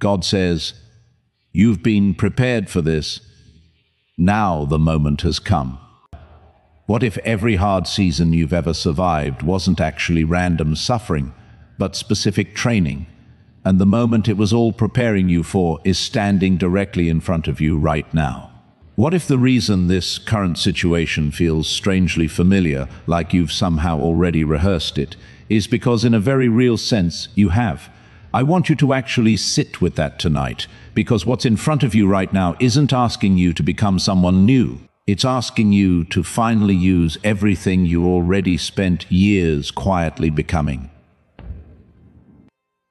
God says, "You've been prepared for this. Now the moment has come." What if every hard season you've ever survived wasn't actually random suffering, but specific training, and the moment it was all preparing you for is standing directly in front of you right now? What if the reason this current situation feels strangely familiar, like you've somehow already rehearsed it, is because in a very real sense you have? I want you to actually sit with that tonight, because what's in front of you right now isn't asking you to become someone new. It's asking you to finally use everything you already spent years quietly becoming.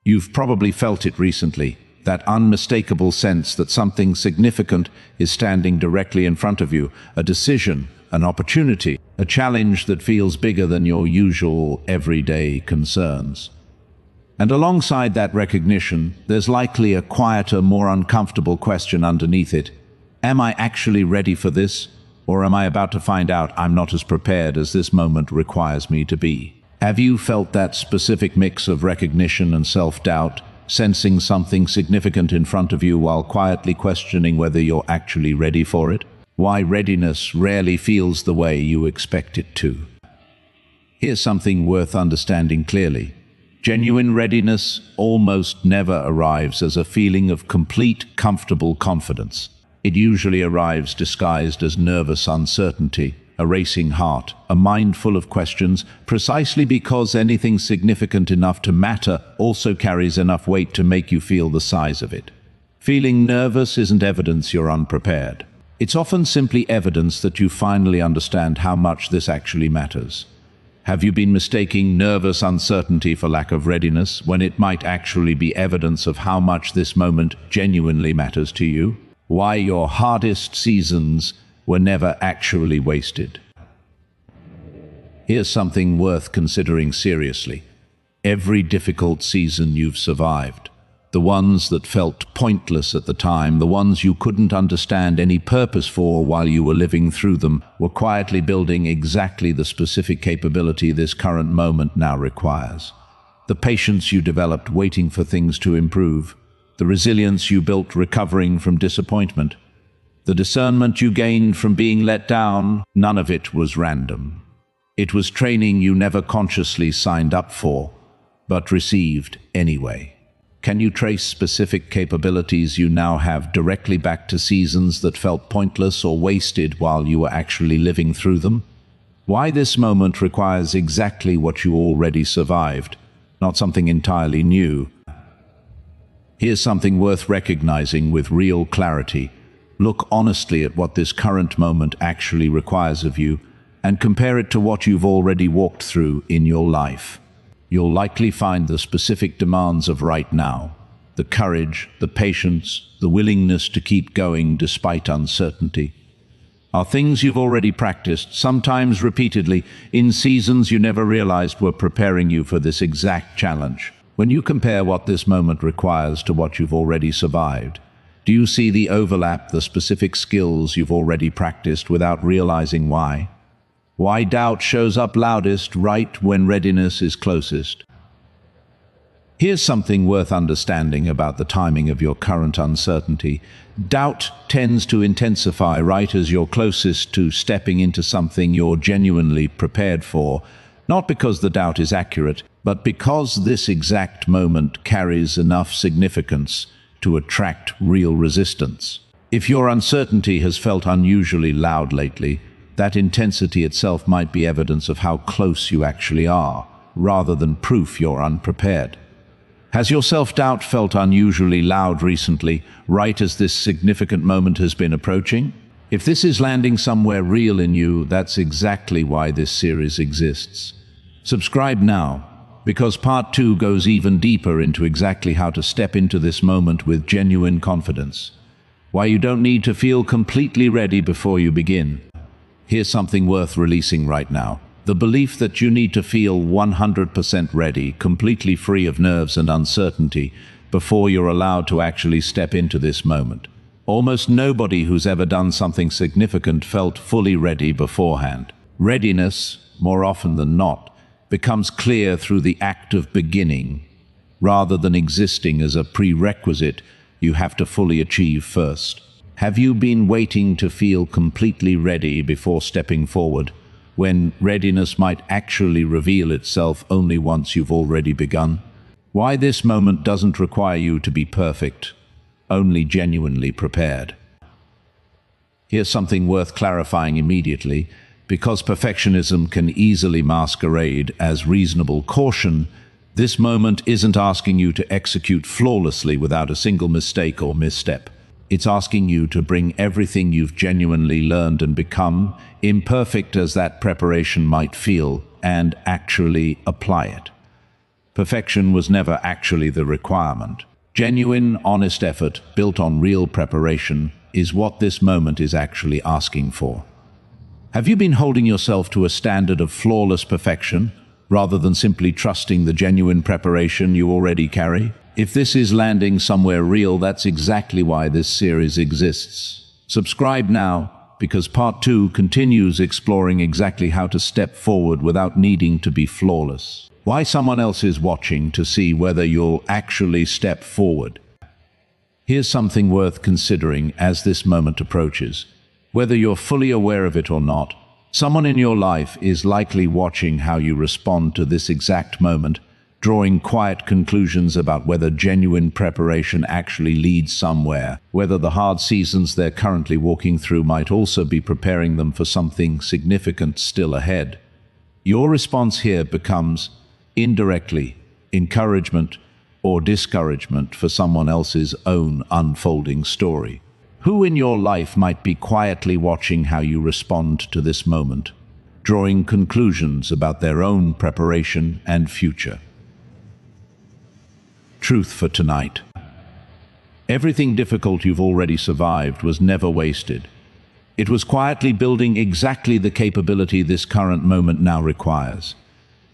You've probably felt it recently, that unmistakable sense that something significant is standing directly in front of you, a decision, an opportunity, a challenge that feels bigger than your usual everyday concerns. And alongside that recognition, there's likely a quieter, more uncomfortable question underneath it. Am I actually ready for this? Or am I about to find out I'm not as prepared as this moment requires me to be? Have you felt that specific mix of recognition and self-doubt, sensing something significant in front of you while quietly questioning whether you're actually ready for it? Why readiness rarely feels the way you expect it to. Here's something worth understanding clearly. Genuine readiness almost never arrives as a feeling of complete, comfortable confidence. It usually arrives disguised as nervous uncertainty, a racing heart, a mind full of questions, precisely because anything significant enough to matter also carries enough weight to make you feel the size of it. Feeling nervous isn't evidence you're unprepared. It's often simply evidence that you finally understand how much this actually matters. Have you been mistaking nervous uncertainty for lack of readiness when it might actually be evidence of how much this moment genuinely matters to you? Why your hardest seasons were never actually wasted. Here's something worth considering seriously. Every difficult season you've survived, the ones that felt pointless at the time, the ones you couldn't understand any purpose for while you were living through them, were quietly building exactly the specific capability this current moment now requires. The patience you developed waiting for things to improve, the resilience you built recovering from disappointment, the discernment you gained from being let down, none of it was random. It was training you never consciously signed up for, but received anyway. Can you trace specific capabilities you now have directly back to seasons that felt pointless or wasted while you were actually living through them? Why this moment requires exactly what you already survived, not something entirely new. Here's something worth recognizing with real clarity. Look honestly at what this current moment actually requires of you and compare it to what you've already walked through in your life. You'll likely find the specific demands of right now, the courage, the patience, the willingness to keep going despite uncertainty, are things you've already practiced, sometimes repeatedly, in seasons you never realized were preparing you for this exact challenge. When you compare what this moment requires to what you've already survived, do you see the overlap, the specific skills you've already practiced without realizing why? Why doubt shows up loudest right when readiness is closest? Here's something worth understanding about the timing of your current uncertainty. Doubt tends to intensify right as you're closest to stepping into something you're genuinely prepared for, not because the doubt is accurate, but because this exact moment carries enough significance to attract real resistance. If your uncertainty has felt unusually loud lately, that intensity itself might be evidence of how close you actually are, rather than proof you're unprepared. Has your self-doubt felt unusually loud recently, right as this significant moment has been approaching? If this is landing somewhere real in you, that's exactly why this series exists. Subscribe now, because part 2 goes even deeper into exactly how to step into this moment with genuine confidence. Why you don't need to feel completely ready before you begin. Here's something worth releasing right now. The belief that you need to feel 100% ready, completely free of nerves and uncertainty, before you're allowed to actually step into this moment. Almost nobody who's ever done something significant felt fully ready beforehand. Readiness, more often than not, becomes clear through the act of beginning, rather than existing as a prerequisite you have to fully achieve first. Have you been waiting to feel completely ready before stepping forward, when readiness might actually reveal itself only once you've already begun? Why this moment doesn't require you to be perfect, only genuinely prepared. Here's something worth clarifying immediately. Because perfectionism can easily masquerade as reasonable caution, this moment isn't asking you to execute flawlessly without a single mistake or misstep. It's asking you to bring everything you've genuinely learned and become, imperfect as that preparation might feel, and actually apply it. Perfection was never actually the requirement. Genuine, honest effort, built on real preparation, is what this moment is actually asking for. Have you been holding yourself to a standard of flawless perfection, rather than simply trusting the genuine preparation you already carry? If this is landing somewhere real, that's exactly why this series exists. Subscribe now, because part 2 continues exploring exactly how to step forward without needing to be flawless. Why someone else is watching to see whether you'll actually step forward. Here's something worth considering as this moment approaches. Whether you're fully aware of it or not, someone in your life is likely watching how you respond to this exact moment, drawing quiet conclusions about whether genuine preparation actually leads somewhere, whether the hard seasons they're currently walking through might also be preparing them for something significant still ahead. Your response here becomes, indirectly, encouragement or discouragement for someone else's own unfolding story. Who in your life might be quietly watching how you respond to this moment, drawing conclusions about their own preparation and future? Truth for tonight. Everything difficult you've already survived was never wasted. It was quietly building exactly the capability this current moment now requires.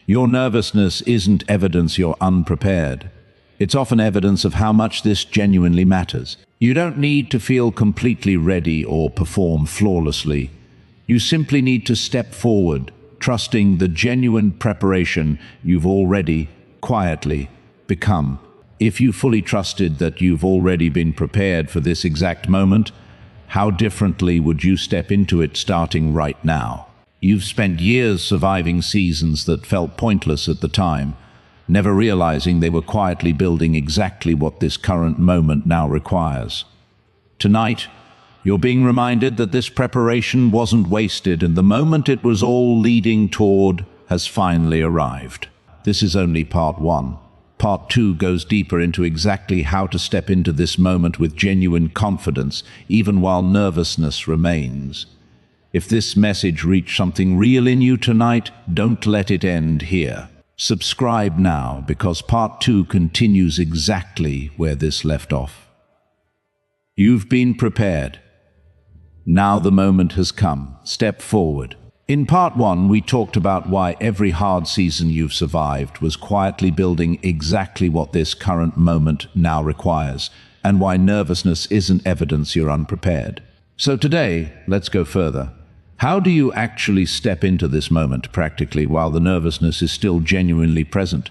Your nervousness isn't evidence you're unprepared. It's often evidence of how much this genuinely matters. You don't need to feel completely ready or perform flawlessly. You simply need to step forward, trusting the genuine preparation you've already, quietly, become. If you fully trusted that you've already been prepared for this exact moment, how differently would you step into it starting right now? You've spent years surviving seasons that felt pointless at the time, never realizing they were quietly building exactly what this current moment now requires. Tonight, you're being reminded that this preparation wasn't wasted, and the moment it was all leading toward has finally arrived. This is only part 1. Part 2 goes deeper into exactly how to step into this moment with genuine confidence, even while nervousness remains. If this message reached something real in you tonight, don't let it end here. Subscribe now, because part 2 continues exactly where this left off. You've been prepared. Now the moment has come. Step forward. In part 1, we talked about why every hard season you've survived was quietly building exactly what this current moment now requires, and why nervousness isn't evidence you're unprepared. So today, let's go further. How do you actually step into this moment practically while the nervousness is still genuinely present?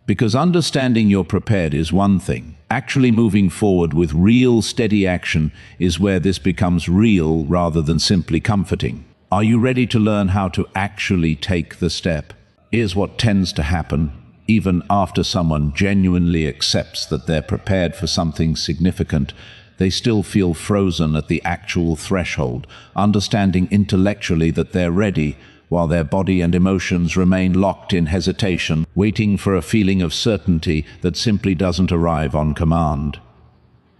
Because understanding you're prepared is one thing. Actually moving forward with real, steady action is where this becomes real rather than simply comforting. Are you ready to learn how to actually take the step? Here's what tends to happen. Even after someone genuinely accepts that they're prepared for something significant, they still feel frozen at the actual threshold, understanding intellectually that they're ready, while their body and emotions remain locked in hesitation, waiting for a feeling of certainty that simply doesn't arrive on command.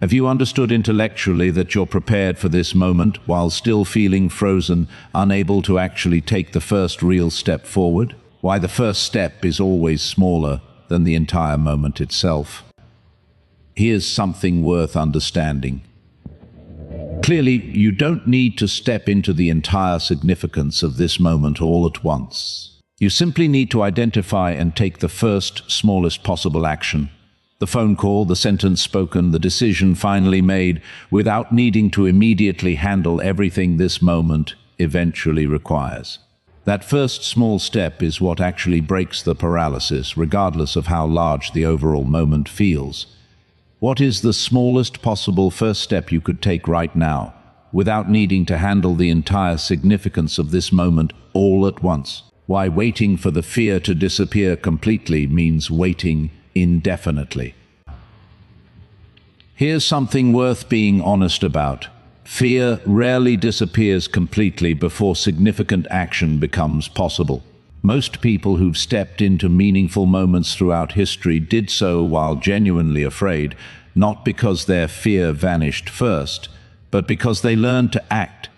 Have you understood intellectually that you're prepared for this moment while still feeling frozen, unable to actually take the first real step forward? Why the first step is always smaller than the entire moment itself. Here's something worth understanding. Clearly, you don't need to step into the entire significance of this moment all at once. You simply need to identify and take the first, smallest possible action. The phone call, the sentence spoken, the decision finally made, without needing to immediately handle everything this moment eventually requires. That first small step is what actually breaks the paralysis, regardless of how large the overall moment feels. What is the smallest possible first step you could take right now, without needing to handle the entire significance of this moment all at once? Why waiting for the fear to disappear completely means waiting indefinitely. Here's something worth being honest about. Fear rarely disappears completely before significant action becomes possible. Most people who've stepped into meaningful moments throughout history did so while genuinely afraid, not because their fear vanished first, but because they learned to act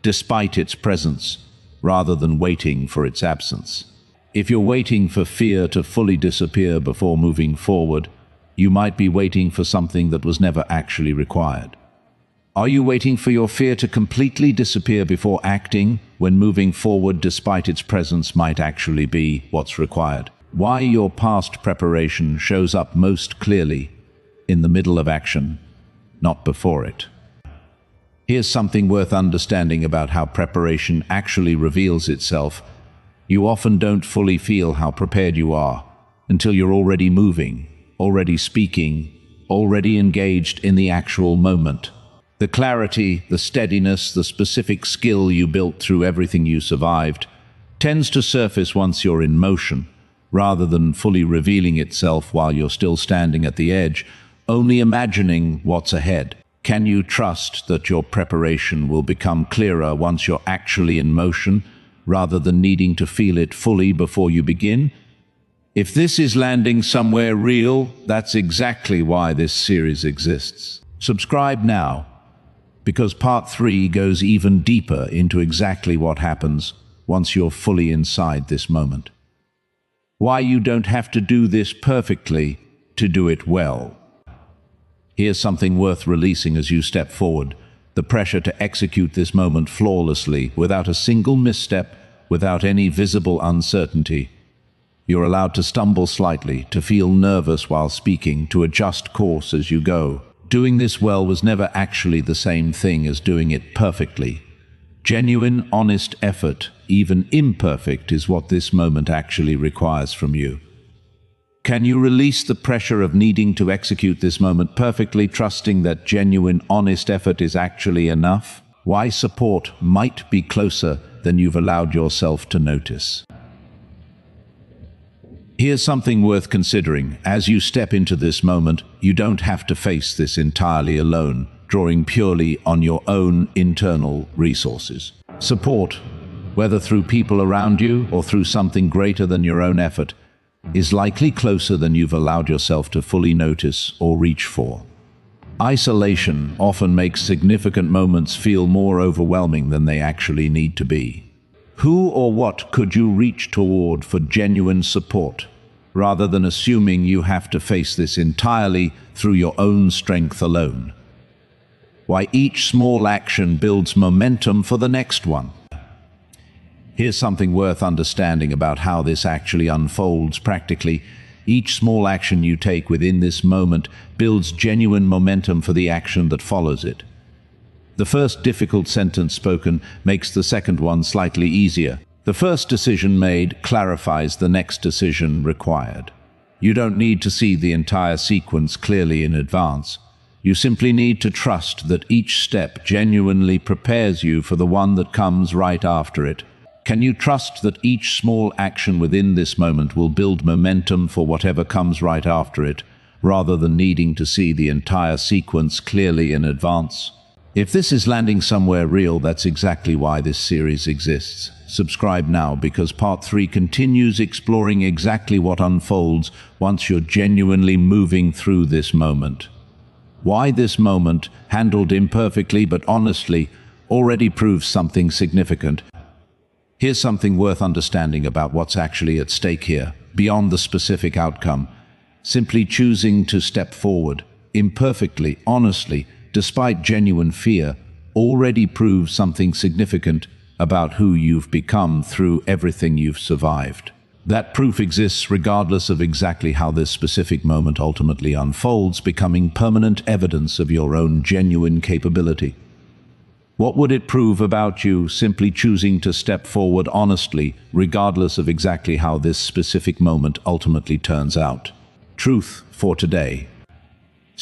despite its presence, rather than waiting for its absence. If you're waiting for fear to fully disappear before moving forward, you might be waiting for something that was never actually required. Are you waiting for your fear to completely disappear before acting, when moving forward despite its presence might actually be what's required? Why your past preparation shows up most clearly in the middle of action, not before it. Here's something worth understanding about how preparation actually reveals itself. You often don't fully feel how prepared you are until you're already moving, already speaking, already engaged in the actual moment. The clarity, the steadiness, the specific skill you built through everything you survived tends to surface once you're in motion, rather than fully revealing itself while you're still standing at the edge, only imagining what's ahead. Can you trust that your preparation will become clearer once you're actually in motion, rather than needing to feel it fully before you begin? If this is landing somewhere real, that's exactly why this series exists. Subscribe now, because part 3 goes even deeper into exactly what happens once you're fully inside this moment. Why you don't have to do this perfectly to do it well. Here's something worth releasing as you step forward: the pressure to execute this moment flawlessly, without a single misstep, without any visible uncertainty. You're allowed to stumble slightly, to feel nervous while speaking, to adjust course as you go. Doing this well was never actually the same thing as doing it perfectly. Genuine, honest effort, even imperfect, is what this moment actually requires from you. Can you release the pressure of needing to execute this moment perfectly, trusting that genuine, honest effort is actually enough? Why support might be closer than you've allowed yourself to notice. Here's something worth considering. As you step into this moment, you don't have to face this entirely alone, drawing purely on your own internal resources. Support, whether through people around you or through something greater than your own effort, is likely closer than you've allowed yourself to fully notice or reach for. Isolation often makes significant moments feel more overwhelming than they actually need to be. Who or what could you reach toward for genuine support, rather than assuming you have to face this entirely through your own strength alone? Why each small action builds momentum for the next one. Here's something worth understanding about how this actually unfolds practically. Each small action you take within this moment builds genuine momentum for the action that follows it. The first difficult sentence spoken makes the second one slightly easier. The first decision made clarifies the next decision required. You don't need to see the entire sequence clearly in advance. You simply need to trust that each step genuinely prepares you for the one that comes right after it. Can you trust that each small action within this moment will build momentum for whatever comes right after it, rather than needing to see the entire sequence clearly in advance? If this is landing somewhere real, that's exactly why this series exists. Subscribe now, because part 3 continues exploring exactly what unfolds once you're genuinely moving through this moment. Why this moment, handled imperfectly but honestly, already proves something significant. Here's something worth understanding about what's actually at stake here, beyond the specific outcome. Simply choosing to step forward, imperfectly, honestly, despite genuine fear, already proves something significant about who you've become through everything you've survived. That proof exists regardless of exactly how this specific moment ultimately unfolds, becoming permanent evidence of your own genuine capability. What would it prove about you simply choosing to step forward honestly, regardless of exactly how this specific moment ultimately turns out? Truth for today.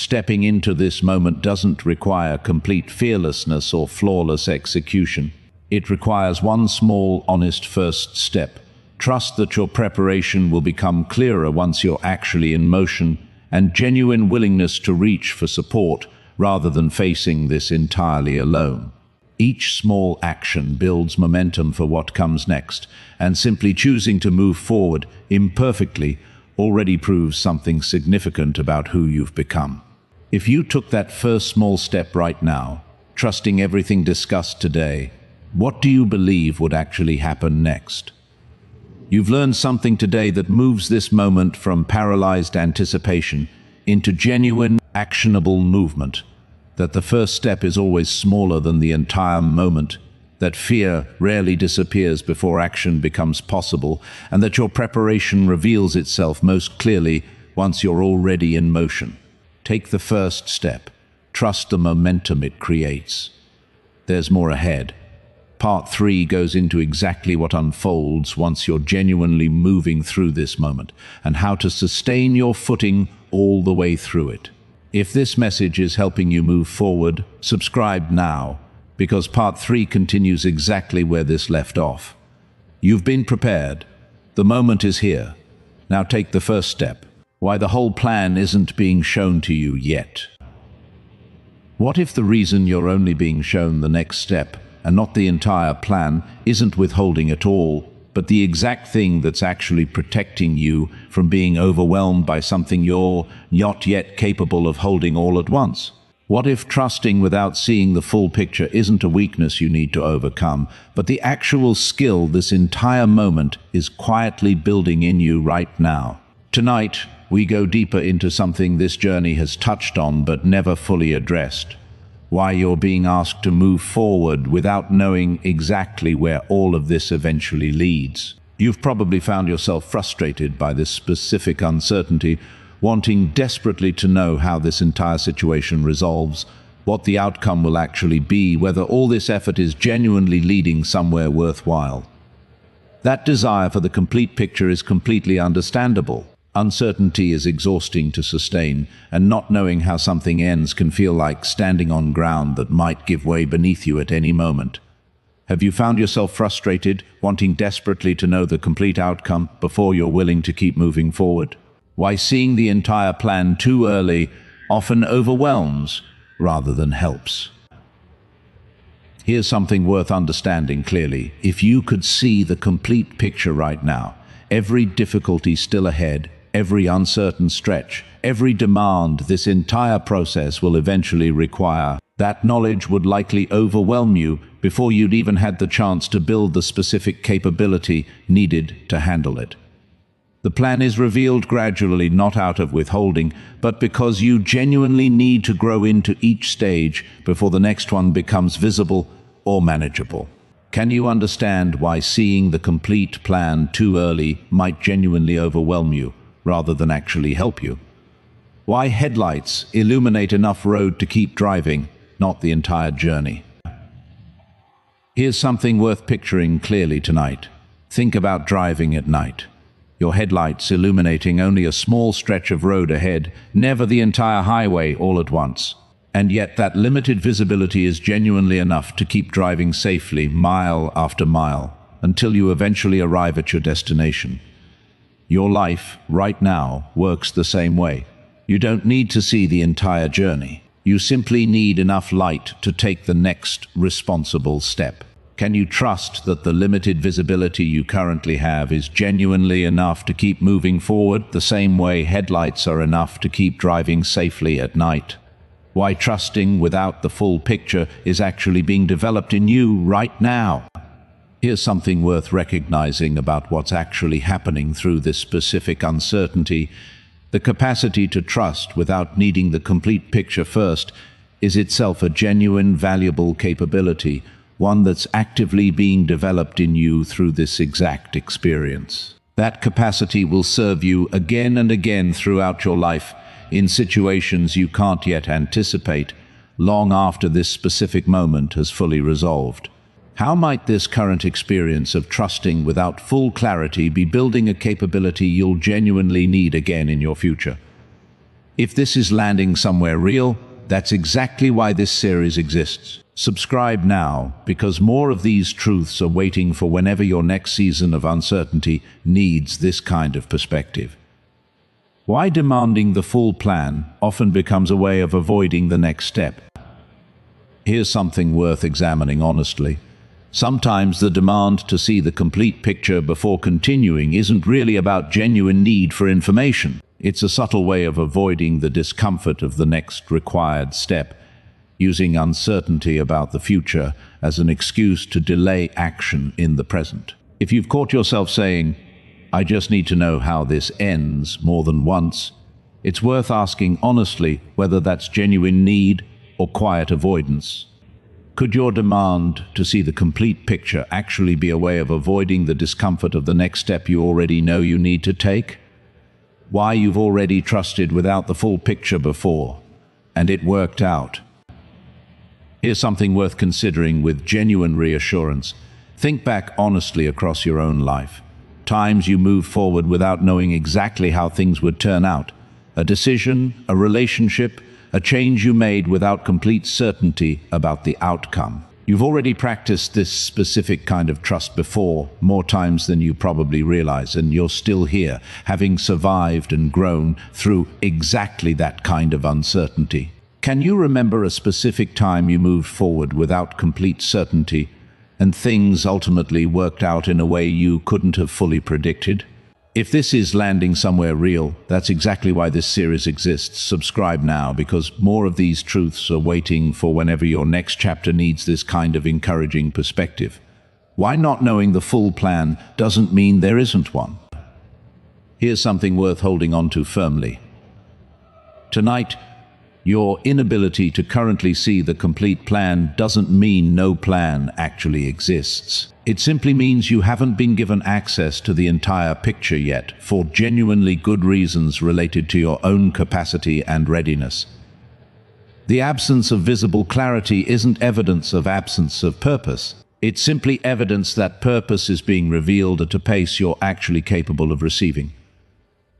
Stepping into this moment doesn't require complete fearlessness or flawless execution. It requires one small, honest first step. Trust that your preparation will become clearer once you're actually in motion, and genuine willingness to reach for support rather than facing this entirely alone. Each small action builds momentum for what comes next, and simply choosing to move forward imperfectly already proves something significant about who you've become. If you took that first small step right now, trusting everything discussed today, what do you believe would actually happen next? You've learned something today that moves this moment from paralyzed anticipation into genuine, actionable movement. That the first step is always smaller than the entire moment, that fear rarely disappears before action becomes possible, and that your preparation reveals itself most clearly once you're already in motion. Take the first step. Trust the momentum it creates. There's more ahead. Part 3 goes into exactly what unfolds once you're genuinely moving through this moment, and how to sustain your footing all the way through it. If this message is helping you move forward, subscribe now, because Part 3 continues exactly where this left off. You've been prepared. The moment is here. Now take the first step. Why the whole plan isn't being shown to you yet. What if the reason you're only being shown the next step, and not the entire plan, isn't withholding at all, but the exact thing that's actually protecting you from being overwhelmed by something you're not yet capable of holding all at once? What if trusting without seeing the full picture isn't a weakness you need to overcome, but the actual skill this entire moment is quietly building in you right now? Tonight, we go deeper into something this journey has touched on but never fully addressed. Why you're being asked to move forward without knowing exactly where all of this eventually leads. You've probably found yourself frustrated by this specific uncertainty, wanting desperately to know how this entire situation resolves, what the outcome will actually be, whether all this effort is genuinely leading somewhere worthwhile. That desire for the complete picture is completely understandable. Uncertainty is exhausting to sustain, and not knowing how something ends can feel like standing on ground that might give way beneath you at any moment. Have you found yourself frustrated, wanting desperately to know the complete outcome before you're willing to keep moving forward? Why seeing the entire plan too early often overwhelms rather than helps. Here's something worth understanding clearly. If you could see the complete picture right now, every difficulty still ahead, every uncertain stretch, every demand this entire process will eventually require, that knowledge would likely overwhelm you before you'd even had the chance to build the specific capability needed to handle it. The plan is revealed gradually, not out of withholding, but because you genuinely need to grow into each stage before the next one becomes visible or manageable. Can you understand why seeing the complete plan too early might genuinely overwhelm you, rather than actually help you? Why headlights illuminate enough road to keep driving, not the entire journey? Here's something worth picturing clearly tonight. Think about driving at night. Your headlights illuminating only a small stretch of road ahead, never the entire highway all at once. And yet that limited visibility is genuinely enough to keep driving safely mile after mile until you eventually arrive at your destination. Your life, right now, works the same way. You don't need to see the entire journey. You simply need enough light to take the next responsible step. Can you trust that the limited visibility you currently have is genuinely enough to keep moving forward the same way headlights are enough to keep driving safely at night? Why trusting without the full picture is actually being developed in you right now. Here's something worth recognizing about what's actually happening through this specific uncertainty. The capacity to trust without needing the complete picture first is itself a genuine, valuable capability, one that's actively being developed in you through this exact experience. That capacity will serve you again and again throughout your life, in situations you can't yet anticipate, long after this specific moment has fully resolved. How might this current experience of trusting without full clarity be building a capability you'll genuinely need again in your future? If this is landing somewhere real, that's exactly why this series exists. Subscribe now, because more of these truths are waiting for whenever your next season of uncertainty needs this kind of perspective. Why demanding the full plan often becomes a way of avoiding the next step. Here's something worth examining honestly. Sometimes the demand to see the complete picture before continuing isn't really about genuine need for information. It's a subtle way of avoiding the discomfort of the next required step, using uncertainty about the future as an excuse to delay action in the present. If you've caught yourself saying, "I just need to know how this ends," more than once, it's worth asking honestly whether that's genuine need or quiet avoidance. Could your demand to see the complete picture actually be a way of avoiding the discomfort of the next step you already know you need to take? Why you've already trusted without the full picture before, and it worked out. Here's something worth considering with genuine reassurance. Think back honestly across your own life. Times you moved forward without knowing exactly how things would turn out. A decision, a relationship, a change you made without complete certainty about the outcome. You've already practiced this specific kind of trust before, more times than you probably realize, and you're still here, having survived and grown through exactly that kind of uncertainty. Can you remember a specific time you moved forward without complete certainty, and things ultimately worked out in a way you couldn't have fully predicted? If this is landing somewhere real, that's exactly why this series exists. Subscribe now, because more of these truths are waiting for whenever your next chapter needs this kind of encouraging perspective. Why not knowing the full plan doesn't mean there isn't one. Here's something worth holding on to firmly. Tonight, your inability to currently see the complete plan doesn't mean no plan actually exists. It simply means you haven't been given access to the entire picture yet, for genuinely good reasons related to your own capacity and readiness. The absence of visible clarity isn't evidence of absence of purpose. It's simply evidence that purpose is being revealed at a pace you're actually capable of receiving.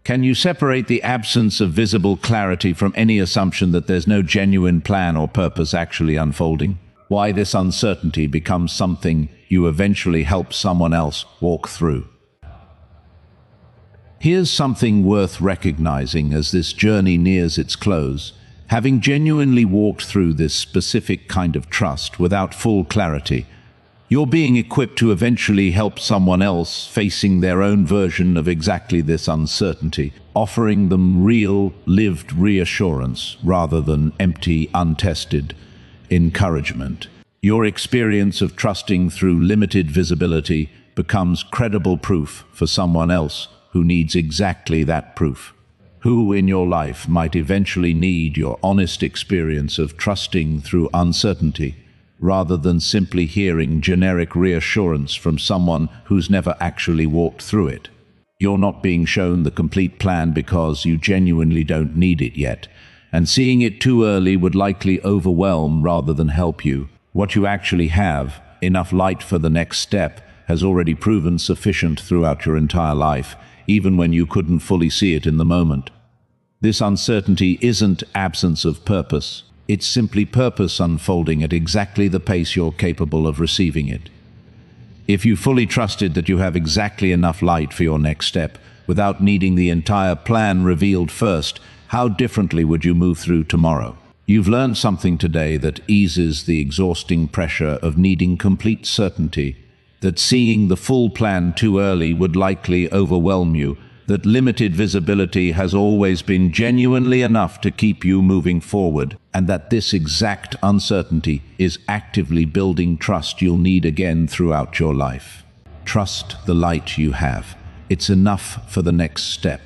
Can you separate the absence of visible clarity from any assumption that there's no genuine plan or purpose actually unfolding? Why this uncertainty becomes something you eventually help someone else walk through. Here's something worth recognizing as this journey nears its close. Having genuinely walked through this specific kind of trust without full clarity, you're being equipped to eventually help someone else facing their own version of exactly this uncertainty, offering them real, lived reassurance rather than empty, untested encouragement. Your experience of trusting through limited visibility becomes credible proof for someone else who needs exactly that proof. Who in your life might eventually need your honest experience of trusting through uncertainty, rather than simply hearing generic reassurance from someone who's never actually walked through it. You're not being shown the complete plan because you genuinely don't need it yet, and seeing it too early would likely overwhelm rather than help you. What you actually have, enough light for the next step, has already proven sufficient throughout your entire life, even when you couldn't fully see it in the moment. This uncertainty isn't absence of purpose. It's simply purpose unfolding at exactly the pace you're capable of receiving it. If you fully trusted that you have exactly enough light for your next step, without needing the entire plan revealed first, how differently would you move through tomorrow? You've learned something today that eases the exhausting pressure of needing complete certainty, that seeing the full plan too early would likely overwhelm you, that limited visibility has always been genuinely enough to keep you moving forward, and that this exact uncertainty is actively building trust you'll need again throughout your life. Trust the light you have. It's enough for the next step.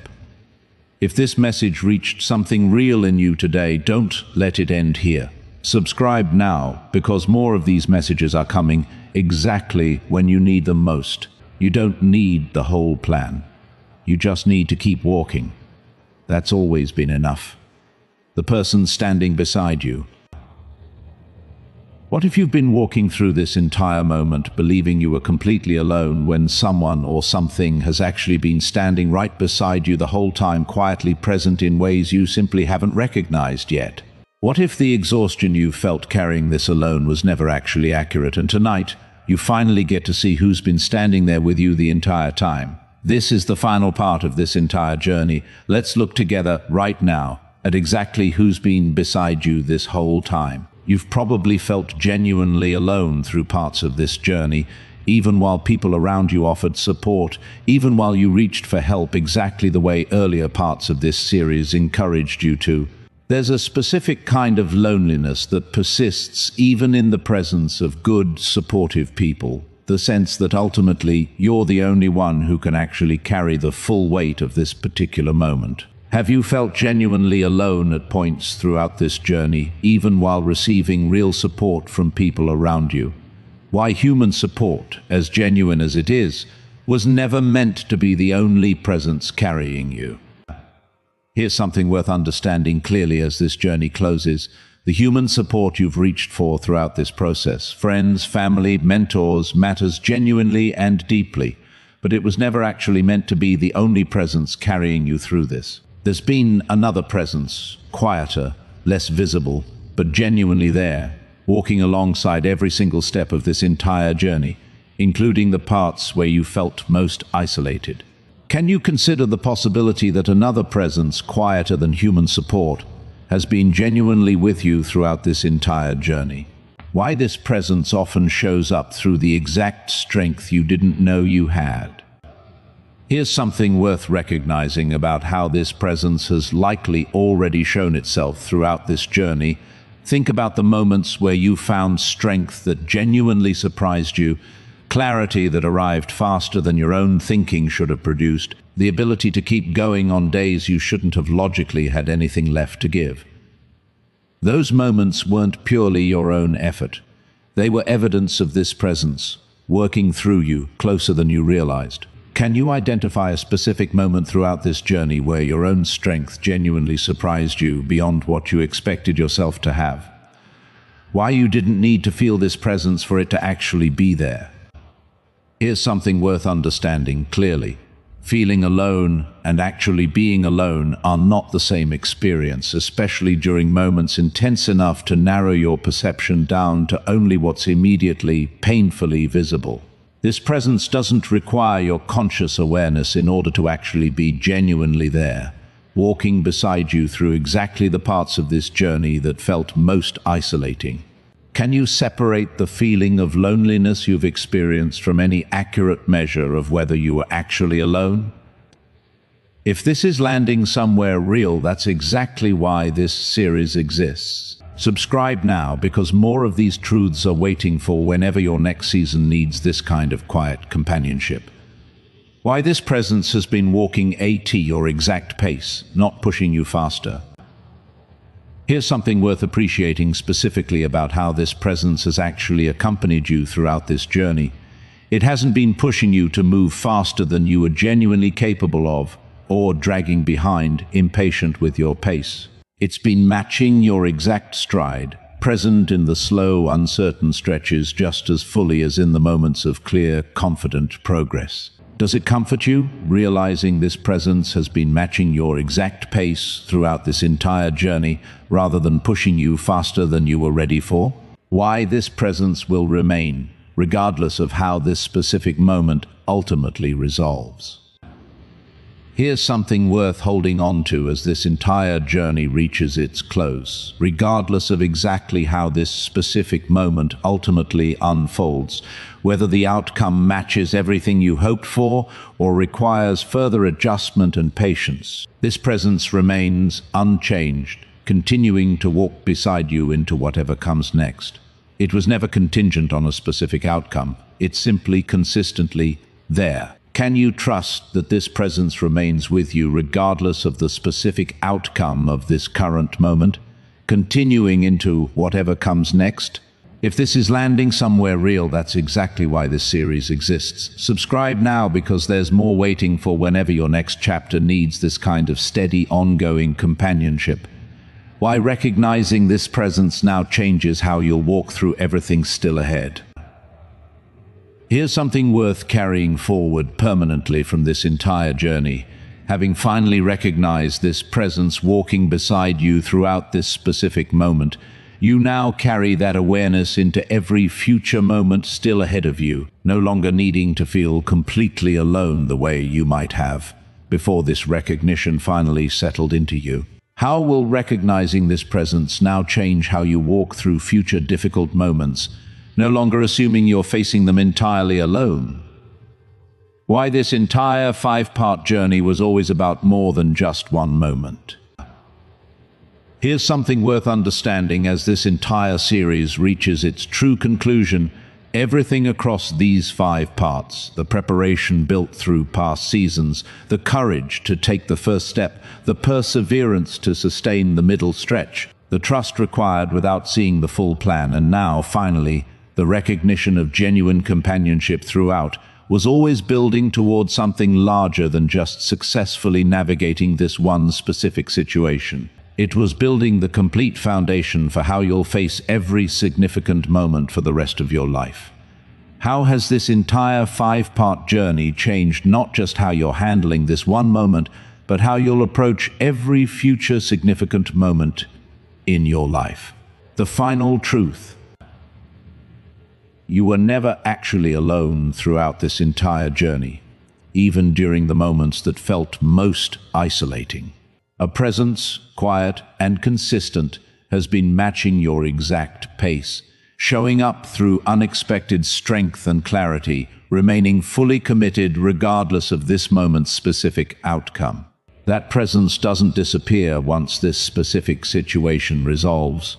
If this message reached something real in you today, don't let it end here. Subscribe now, because more of these messages are coming exactly when you need them most. You don't need the whole plan. You just need to keep walking. That's always been enough. The person standing beside you, What if you've been walking through this entire moment believing you were completely alone when someone or something has actually been standing right beside you the whole time, quietly present in ways you simply haven't recognized yet? What if the exhaustion you felt carrying this alone was never actually accurate, and tonight you finally get to see who's been standing there with you the entire time? This is the final part of this entire journey. Let's look together right now at exactly who's been beside you this whole time. You've probably felt genuinely alone through parts of this journey, even while people around you offered support, even while you reached for help exactly the way earlier parts of this series encouraged you to. There's a specific kind of loneliness that persists even in the presence of good, supportive people. The sense that ultimately you're the only one who can actually carry the full weight of this particular moment. Have you felt genuinely alone at points throughout this journey, even while receiving real support from people around you? Why human support, as genuine as it is, was never meant to be the only presence carrying you. Here's something worth understanding clearly as this journey closes. The human support you've reached for throughout this process, friends, family, mentors, matters genuinely and deeply, but it was never actually meant to be the only presence carrying you through this. There's been another presence, quieter, less visible, but genuinely there, walking alongside every single step of this entire journey, including the parts where you felt most isolated. Can you consider the possibility that another presence, quieter than human support, has been genuinely with you throughout this entire journey? Why this presence often shows up through the exact strength you didn't know you had. Here's something worth recognizing about how this presence has likely already shown itself throughout this journey. Think about the moments where you found strength that genuinely surprised you, clarity that arrived faster than your own thinking should have produced, the ability to keep going on days you shouldn't have logically had anything left to give. Those moments weren't purely your own effort. They were evidence of this presence, working through you closer than you realized. Can you identify a specific moment throughout this journey where your own strength genuinely surprised you beyond what you expected yourself to have? Why you didn't need to feel this presence for it to actually be there? Here's something worth understanding clearly. Feeling alone and actually being alone are not the same experience, especially during moments intense enough to narrow your perception down to only what's immediately, painfully visible. This presence doesn't require your conscious awareness in order to actually be genuinely there, walking beside you through exactly the parts of this journey that felt most isolating. Can you separate the feeling of loneliness you've experienced from any accurate measure of whether you were actually alone? If this is landing somewhere real, that's exactly why this series exists. Subscribe now, because more of these truths are waiting for whenever your next season needs this kind of quiet companionship. Why this presence has been walking at your exact pace, not pushing you faster. Here's something worth appreciating specifically about how this presence has actually accompanied you throughout this journey. It hasn't been pushing you to move faster than you were genuinely capable of, or dragging behind, impatient with your pace. It's been matching your exact stride, present in the slow, uncertain stretches just as fully as in the moments of clear, confident progress. Does it comfort you, realizing this presence has been matching your exact pace throughout this entire journey, rather than pushing you faster than you were ready for? Why this presence will remain, regardless of how this specific moment ultimately resolves. Here's something worth holding on to as this entire journey reaches its close. Regardless of exactly how this specific moment ultimately unfolds, whether the outcome matches everything you hoped for or requires further adjustment and patience, this presence remains unchanged, continuing to walk beside you into whatever comes next. It was never contingent on a specific outcome. It's simply consistently there. Can you trust that this presence remains with you regardless of the specific outcome of this current moment, continuing into whatever comes next? If this is landing somewhere real, that's exactly why this series exists. Subscribe now, because there's more waiting for whenever your next chapter needs this kind of steady, ongoing companionship. Why recognizing this presence now changes how you'll walk through everything still ahead. Here's something worth carrying forward permanently from this entire journey. Having finally recognized this presence walking beside you throughout this specific moment, you now carry that awareness into every future moment still ahead of you, no longer needing to feel completely alone the way you might have before this recognition finally settled into you. How will recognizing this presence now change how you walk through future difficult moments, no longer assuming you're facing them entirely alone? Why this entire 5-part journey was always about more than just one moment. Here's something worth understanding as this entire series reaches its true conclusion. Everything across these 5 parts, the preparation built through past seasons, the courage to take the first step, the perseverance to sustain the middle stretch, the trust required without seeing the full plan, and now, finally, the recognition of genuine companionship throughout, was always building towards something larger than just successfully navigating this one specific situation. It was building the complete foundation for how you'll face every significant moment for the rest of your life. How has this entire 5-part journey changed not just how you're handling this one moment, but how you'll approach every future significant moment in your life? The final truth. You were never actually alone throughout this entire journey, even during the moments that felt most isolating. A presence, quiet and consistent, has been matching your exact pace, showing up through unexpected strength and clarity, remaining fully committed regardless of this moment's specific outcome. That presence doesn't disappear once this specific situation resolves.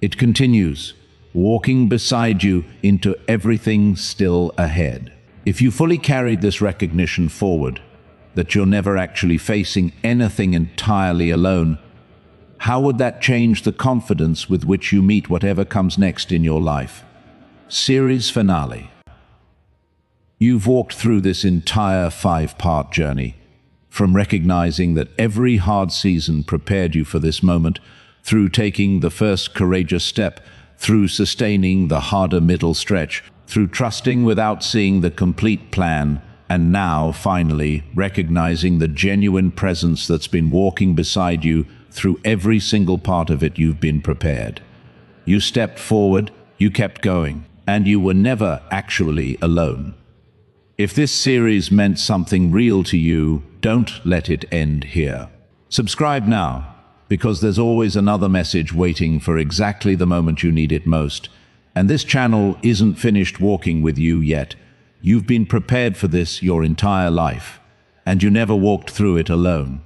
It continues, walking beside you into everything still ahead. If you fully carried this recognition forward, that you're never actually facing anything entirely alone, how would that change the confidence with which you meet whatever comes next in your life? Series finale. You've walked through this entire 5-part journey, from recognizing that every hard season prepared you for this moment, through taking the first courageous step, through sustaining the harder middle stretch, through trusting without seeing the complete plan, and now, finally, recognizing the genuine presence that's been walking beside you through every single part of it. You've been prepared. You stepped forward, you kept going, and you were never actually alone. If this series meant something real to you, don't let it end here. Subscribe now, because there's always another message waiting for exactly the moment you need it most. And this channel isn't finished walking with you yet. You've been prepared for this your entire life, and you never walked through it alone.